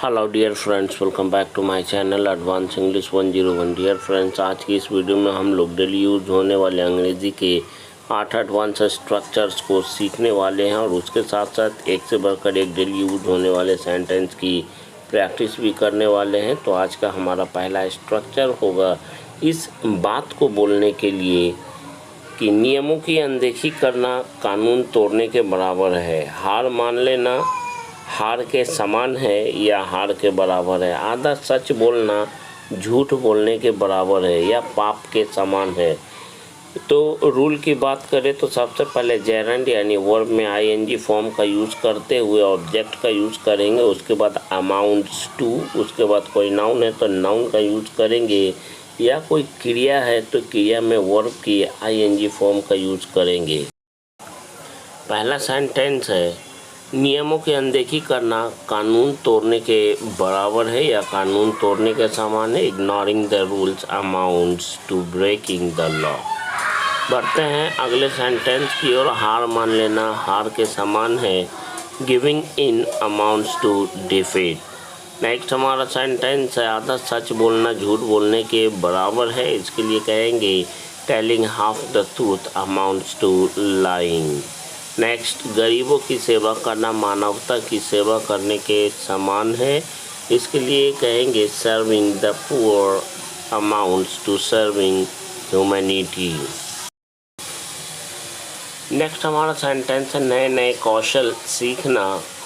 Hello dear friends, welcome back to my channel advance English 101। Dear friends, आज की इस video में हम लोग डेली यूज होने वाले अंग्रेज़ी के 8 एडवांस स्ट्रक्चर्स को सीखने वाले हैं और उसके साथ साथ एक से बढ़कर एक डेली यूज होने वाले सेंटेंस की प्रैक्टिस भी करने वाले हैं। तो आज का हमारा पहला स्ट्रक्चर होगा इस बात को बोलने के लिए कि नियमों की अनदेखी करना कानून तोड़ने के बराबर है। हार मान लेना हार के समान है या हार के बराबर है। आधा सच बोलना झूठ बोलने के बराबर है या पाप के समान है। तो रूल की बात करें तो सबसे पहले जेरेंड यानी वर्ब में आईएनजी फॉर्म का यूज़ करते हुए ऑब्जेक्ट का यूज़ करेंगे। उसके बाद अमाउंट्स टू, उसके बाद कोई नाउन है तो नाउन का यूज़ करेंगे या कोई क्रिया है तो क्रिया में वर्ब की आईएनजी फॉर्म का यूज़ करेंगे। पहला सेंटेंस है नियमों की अनदेखी करना कानून तोड़ने के बराबर है या कानून तोड़ने के समान है। Ignoring the rules amounts to breaking the law. बढ़ते हैं अगले सेंटेंस की ओर। हार मान लेना हार के समान है। Giving in amounts to defeat. Next हमारा सेंटेंस है आधा सच बोलना झूठ बोलने के बराबर है। इसके लिए कहेंगे telling half the truth amounts to lying. Next गरीबों की सेवा करना मानवता की सेवा करने के समान है। इसके लिए कहेंगे serving the poor amounts to serving humanity. Next हमारा सेंटेंस है नए नए कौशल सीखना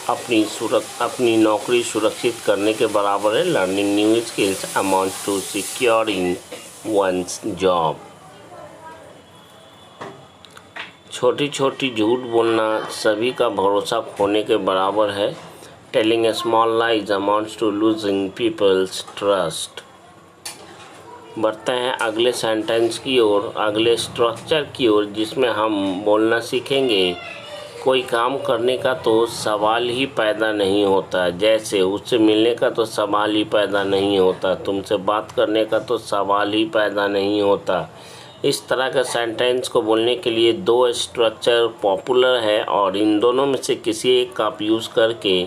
अपनी नौकरी सुरक्षित करने के बराबर है। Learning new skills amounts to securing one's job. छोटी छोटी झूठ बोलना सभी का भरोसा खोने के बराबर है। Telling a small lies amounts to losing people's trust. बढ़ते हैं अगले सेंटेंस की ओर, अगले स्ट्रक्चर की ओर, जिसमें हम बोलना सीखेंगे कोई काम करने का तो सवाल ही पैदा नहीं होता। जैसे उससे मिलने का तो सवाल ही पैदा नहीं होता, तुमसे बात करने का तो सवाल ही पैदा नहीं होता। इस तरह के सेंटेंस को बोलने के लिए दो स्ट्रक्चर पॉपुलर है और इन दोनों में से किसी एक का आप यूज़ करके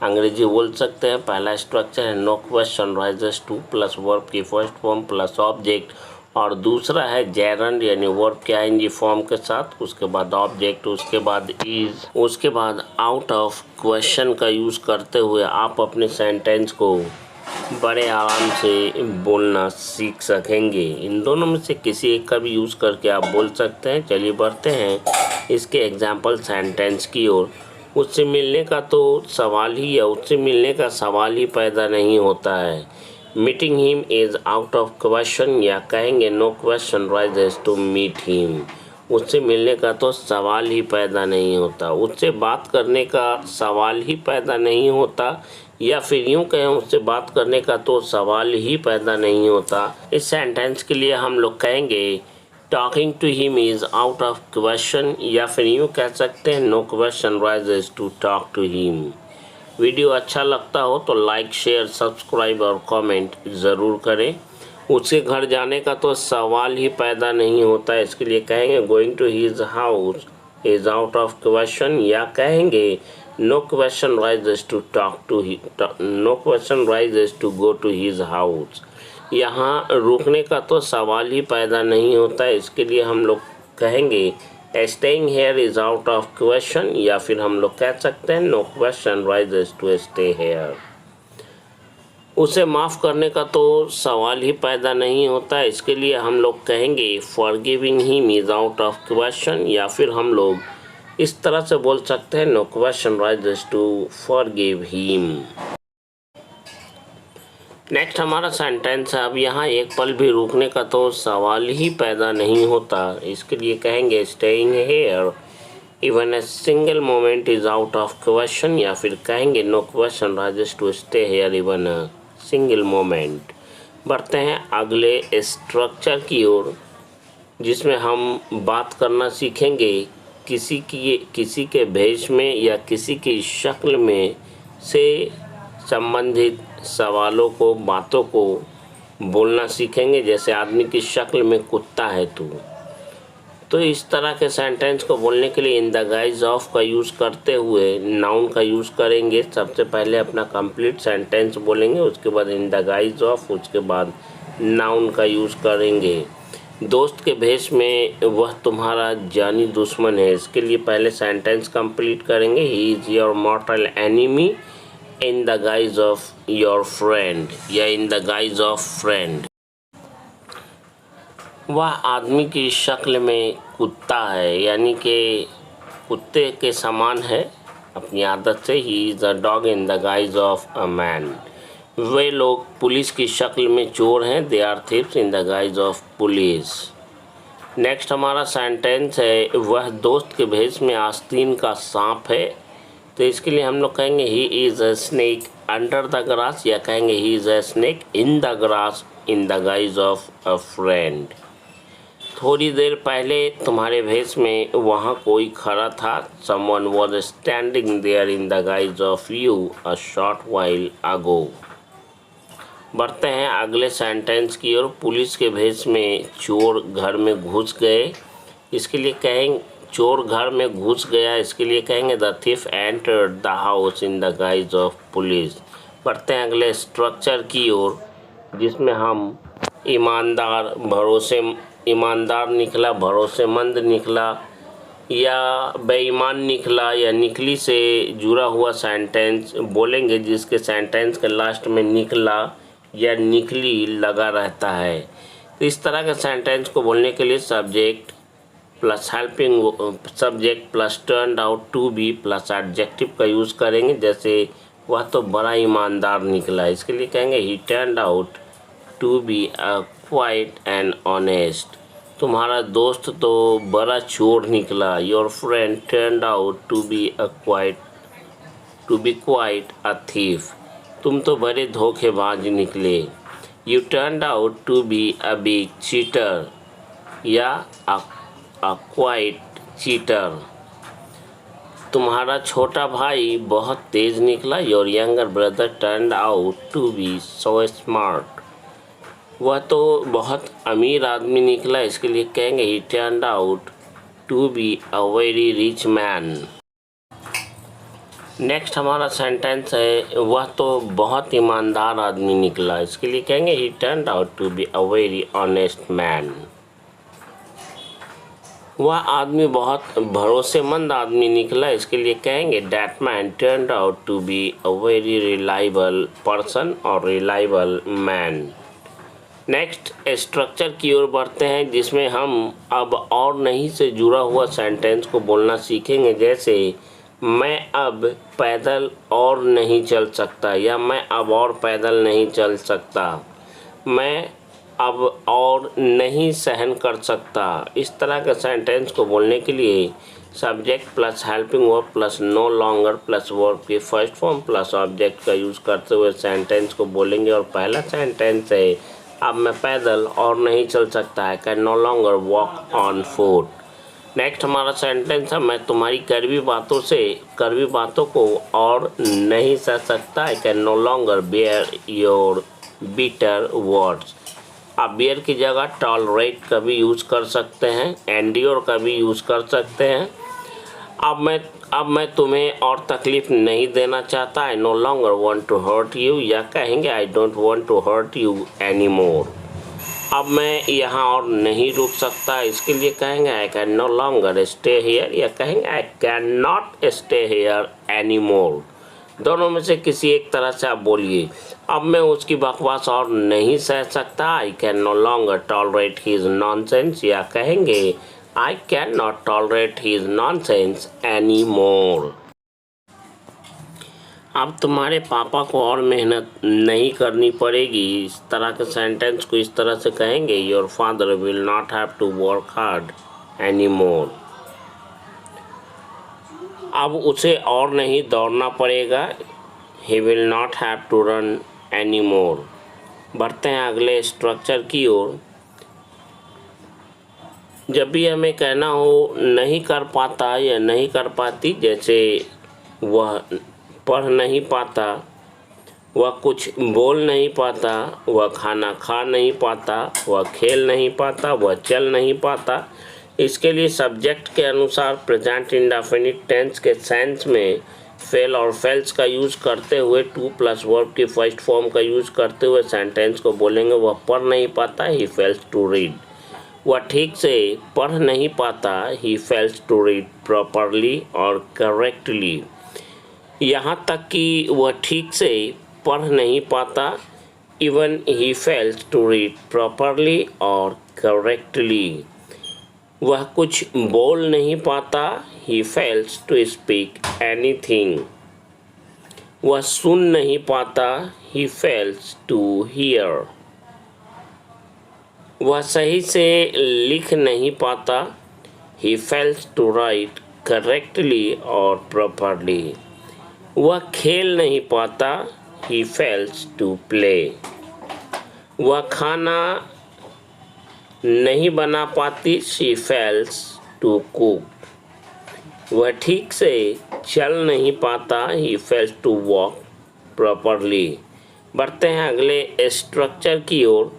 अंग्रेजी बोल सकते हैं। पहला स्ट्रक्चर है no question rises to plus verb की फर्स्ट फॉर्म प्लस ऑब्जेक्ट, और दूसरा है जेरेंड यानी वर्ब के आईएनजी फॉर्म के साथ, उसके बाद ऑब्जेक्ट, उसके बाद इज, उसके बाद आउट ऑफ क्वेश्चन का यूज़ करते हुए आप अपने सेंटेंस को बड़े आराम से बोलना सीख सकेंगे। इन दोनों में से किसी एक का भी यूज़ करके आप बोल सकते हैं। चलिए बढ़ते हैं इसके एग्जाम्पल सेंटेंस की ओर। उससे मिलने का तो सवाल ही या उससे मिलने का सवाल ही पैदा नहीं होता है। Meeting him is out of question, या कहेंगे no question rises to meet him. उससे मिलने का तो सवाल ही पैदा नहीं होता। उससे बात करने का सवाल ही पैदा नहीं होता, या फिर यूँ कहें उससे बात करने का तो सवाल ही पैदा नहीं होता। इस सेंटेंस के लिए हम लोग कहेंगे talking to him is out of question, या फिर यूँ कह सकते हैं no question rises to talk to him. Video अच्छा लगता हो तो लाइक शेयर सब्सक्राइब और कमेंट ज़रूर करें। उसके घर जाने का तो सवाल ही पैदा नहीं होता। इसके लिए कहेंगे going to his house is out of question, या कहेंगे no question rises to go to his house. यहाँ रुकने का तो सवाल ही पैदा नहीं होता। इसके लिए हम लोग कहेंगे staying here is out of question, या फिर हम लोग कह सकते हैं no question rises to stay here. उसे माफ़ करने का तो सवाल ही पैदा नहीं होता। इसके लिए हम लोग कहेंगे forgiving him is out of question, या फिर हम लोग इस तरह से बोल सकते हैं no question rises to forgive him. Next हमारा सेंटेंस है अब यहाँ एक पल भी रुकने का तो सवाल ही पैदा नहीं होता। इसके लिए कहेंगे staying here even a single moment is out of question, या फिर कहेंगे no question rises to stay here even a single moment. बढ़ते हैं अगले स्ट्रक्चर की ओर, जिसमें हम बात करना सीखेंगे किसी के भेष में या किसी की शक्ल में से संबंधित सवालों को, बातों को बोलना सीखेंगे। जैसे आदमी की शक्ल में कुत्ता है तू, तो इस तरह के सेंटेंस को बोलने के लिए इन द गाइज ऑफ का यूज़ करते हुए नाउन का यूज़ करेंगे। सबसे पहले अपना कंप्लीट सेंटेंस बोलेंगे, उसके बाद इन द गाइज ऑफ, उसके बाद नाउन का यूज़ करेंगे। दोस्त के भेष में वह तुम्हारा जानी दुश्मन है, इसके लिए पहले सेंटेंस कंप्लीट करेंगे। He is your mortal enemy in the guise of your friend, या in the guise of friend. वह आदमी की शक्ल में कुत्ता है, यानी कि कुत्ते के समान है अपनी आदत से। He is a dog in the guise of a man. वे लोग पुलिस की शक्ल में चोर हैं, they are thieves in the guise of police. Next हमारा सेंटेंस है, वह दोस्त के भेष में आस्तीन का सांप है, तो इसके लिए हम लोग कहेंगे ही is a snake under the grass, या कहेंगे ही is a snake in the grass in the guise of a friend. थोड़ी देर पहले तुम्हारे भेष में वहाँ कोई खड़ा था, someone was standing there in the guise of you a short while ago. बढ़ते हैं अगले सेंटेंस की ओर। पुलिस के भेष में चोर घर में घुस गए, इसके लिए कहेंगे चोर घर में घुस गया, इसके लिए कहेंगे the thief entered the house in the guise of police. बढ़ते हैं अगले स्ट्रक्चर की ओर, जिसमें हम ईमानदार निकला, भरोसेमंद निकला, या बेईमान निकला, या निकली से जुड़ा हुआ सेंटेंस बोलेंगे, जिसके सेंटेंस के लास्ट में निकला या निकली लगा रहता है। तो इस तरह के सेंटेंस को बोलने के लिए subject plus helping subject plus turned out to be plus adjective का यूज़ करेंगे। जैसे वह तो बड़ा ईमानदार निकला, इसके लिए कहेंगे he turned out to be a quite and honest. तुम्हारा दोस्त तो बड़ा चोर निकला, your friend turned out to be quite a thief. तुम तो बड़े धोखेबाज निकले, you turned out to be a big cheater, या अ क्वाइट चीटर। तुम्हारा छोटा भाई बहुत तेज निकला, your younger brother turned out to be so smart. वह तो बहुत अमीर आदमी निकला, इसके लिए कहेंगे he turned out to be a very rich man. Next हमारा सेंटेंस है, वह तो बहुत ईमानदार आदमी निकला, इसके लिए कहेंगे he turned out to be a very honest man. वह आदमी बहुत भरोसेमंद आदमी निकला, इसके लिए कहेंगे that man turned out to be a very reliable person और रिलायबल मैन। नेक्स्ट स्ट्रक्चर की ओर बढ़ते हैं, जिसमें हम अब और नहीं से जुड़ा हुआ सेंटेंस को बोलना सीखेंगे। जैसे मैं अब पैदल और नहीं चल सकता, या मैं अब और पैदल नहीं चल सकता, मैं अब और नहीं सहन कर सकता। इस तरह के सेंटेंस को बोलने के लिए subject plus helping verb plus no longer plus verb की फर्स्ट फॉर्म प्लस ऑब्जेक्ट का यूज़ करते हुए सेंटेंस को बोलेंगे। और पहला सेंटेंस है, अब मैं पैदल और नहीं चल सकता है, can no longer walk on foot. Next हमारा सेंटेंस है, मैं तुम्हारी कड़वी बातों को और नहीं सह सकता, I can no longer bear your bitter words. आप बियर की जगह टॉलरेट का भी यूज़ कर सकते हैं, एंड्योर का भी यूज़ कर सकते हैं। अब मैं तुम्हें और तकलीफ़ नहीं देना चाहता, I no longer want to hurt you, या कहेंगे I don't want to hurt you any more. अब मैं यहाँ और नहीं रुक सकता, इसके लिए कहेंगे I can no longer stay here, या कहेंगे I can not stay here any more. दोनों में से किसी एक तरह से आप बोलिए। अब मैं उसकी बकवास और नहीं सह सकता, I can no longer tolerate his nonsense, या कहेंगे I can not tolerate his nonsense any more. अब तुम्हारे पापा को और मेहनत नहीं करनी पड़ेगी, इस तरह के सेंटेंस को इस तरह से कहेंगे, your father will not have to work hard any more. अब उसे और नहीं दौड़ना पड़ेगा, he will not have to run any more. बढ़ते हैं अगले स्ट्रक्चर की ओर। जब भी हमें कहना हो नहीं कर पाता या नहीं कर पाती, जैसे वह पढ़ नहीं पाता, वह कुछ बोल नहीं पाता, वह खाना खा नहीं पाता, वह खेल नहीं पाता, वह चल नहीं पाता, इसके लिए सब्जेक्ट के अनुसार प्रेजेंट इंडेफिनिट टेंस के सेंस में फेल और फेल्स का यूज़ करते हुए टू प्लस वर्ब की फर्स्ट फॉर्म का यूज़ करते हुए सेंटेंस को बोलेंगे वह पढ़ नहीं पाता, ही फेल्स टू रीड। वह ठीक से पढ़ नहीं पाता, he fails to read properly और करेक्टली। यहाँ तक कि वह ठीक से पढ़ नहीं पाता, even he fails to read properly और करेक्टली। वह कुछ बोल नहीं पाता, he fails to speak anything. वह सुन नहीं पाता, ही फेल्स टू हियर। वह सही से लिख नहीं पाता, he fails to write correctly और प्रॉपरली। वह खेल नहीं पाता, ही फेल्स टू प्ले। वह खाना नहीं बना पाती, शी फेल्स टू कुक। वह ठीक से चल नहीं पाता, he fails to walk properly. बढ़ते हैं अगले स्ट्रक्चर की ओर,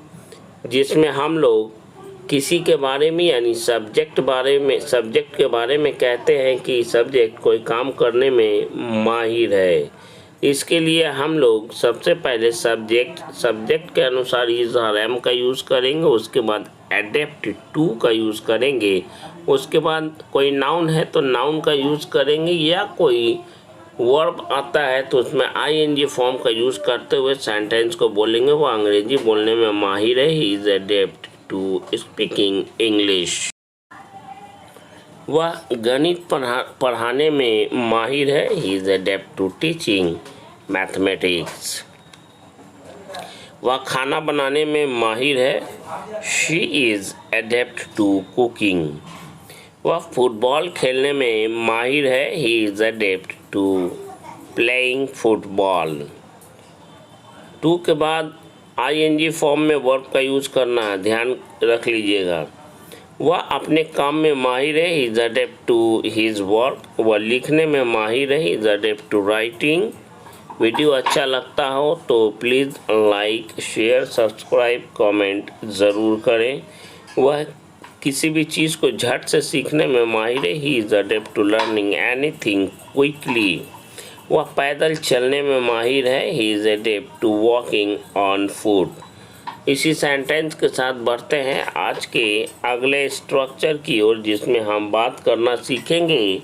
जिसमें हम लोग किसी के बारे में यानी सब्जेक्ट के बारे में कहते हैं कि सब्जेक्ट कोई काम करने में माहिर है। इसके लिए हम लोग सबसे पहले सब्जेक्ट के अनुसार इज और एम का यूज़ करेंगे, उसके बाद एडेप्ट टू का यूज़ करेंगे, उसके बाद कोई नाउन है तो नाउन का यूज़ करेंगे, या कोई वर्ब आता है तो उसमें आईएनजी फॉर्म का यूज़ करते हुए सेंटेंस को बोलेंगे वो अंग्रेजी बोलने में माहिर है, he is adept to speaking English. वह गणित पढ़ाने में माहिर है, he is adept to teaching mathematics. वह खाना बनाने में माहिर है, she is adept to cooking. वह फुटबॉल खेलने में माहिर है, he is adept to playing football. To के बाद आईएनजी फॉर्म में वर्ब का यूज़ करना है, ध्यान रख लीजिएगा। वह अपने काम में माहिर है, he is adept to his work. वह लिखने में माहिर है, he is adept to writing. Video अच्छा लगता हो तो please like share subscribe comment ज़रूर करें। वह किसी भी चीज़ को झट से सीखने में माहिर है, he is adept to learning anything quickly. वह पैदल चलने में माहिर है, he is adept to walking on foot. इसी सेंटेंस के साथ बढ़ते हैं आज के अगले स्ट्रक्चर की ओर, जिसमें हम बात करना सीखेंगे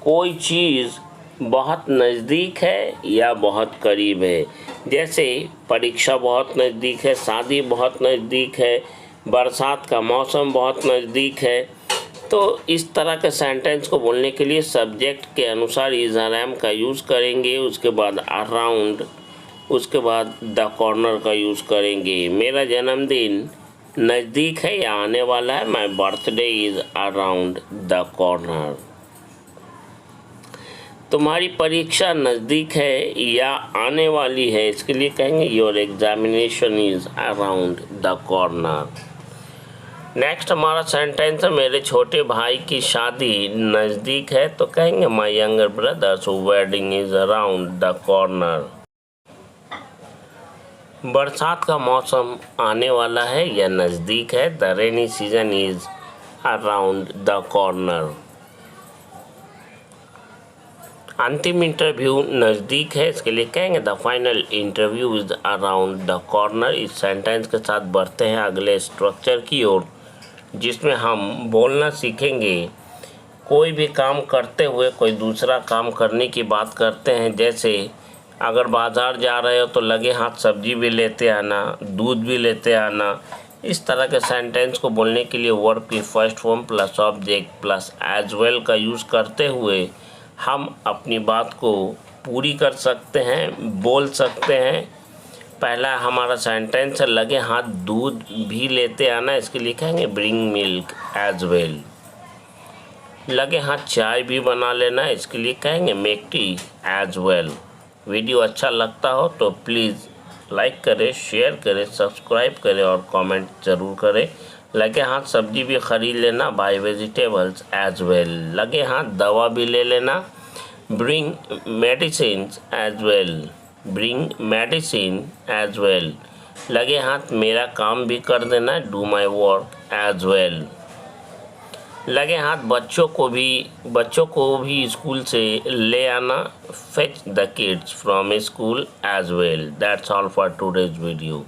कोई चीज़ बहुत नज़दीक है या बहुत करीब है। जैसे परीक्षा बहुत नज़दीक है, शादी बहुत नज़दीक है, बरसात का मौसम बहुत नज़दीक है। तो इस तरह के सेंटेंस को बोलने के लिए सब्जेक्ट के अनुसार इज़ और एम का यूज़ करेंगे, उसके बाद अराउंड, उसके बाद द कॉर्नर का यूज़ करेंगे। मेरा जन्मदिन नज़दीक है या आने वाला है, my birthday is around the corner. तुम्हारी परीक्षा नज़दीक है या आने वाली है, इसके लिए कहेंगे your examination is around the corner. Next हमारा सेंटेंस है मेरे छोटे भाई की शादी नज़दीक है, तो कहेंगे my younger brothers wedding is around the corner. बरसात का मौसम आने वाला है या नज़दीक है, the rainy season is around the corner. अंतिम इंटरव्यू नज़दीक है, इसके लिए कहेंगे the final interview is around the corner. इस सेंटेंस के साथ बढ़ते हैं अगले स्ट्रक्चर की ओर, जिसमें हम बोलना सीखेंगे कोई भी काम करते हुए कोई दूसरा काम करने की बात करते हैं। जैसे अगर बाज़ार जा रहे हो तो लगे हाथ सब्जी भी लेते आना, दूध भी लेते आना। इस तरह के सेंटेंस को बोलने के लिए वर्ब की first form plus object plus as well का यूज़ करते हुए हम अपनी बात को पूरी कर सकते हैं, बोल सकते हैं। पहला हमारा सेंटेंस है लगे हाथ दूध भी लेते आना, इसके लिए कहेंगे ब्रिंग मिल्क एज वेल। लगे हाथ चाय भी बना लेना, इसके लिए कहेंगे make tea as well. Video अच्छा लगता हो तो प्लीज़ लाइक करें, शेयर करें, सब्सक्राइब करें और कमेंट ज़रूर करें। लगे हाथ सब्जी भी ख़रीद लेना, बाय वेजिटेबल्स एज वेल। लगे हाथ दवा भी ले लेना, bring medicine as well, bring medicine as well. लगे हाथ मेरा काम भी कर देना, do my work as well. लगे हाथ बच्चों को भी स्कूल से ले आना. Fetch the kids from school as well. That's all for today's video.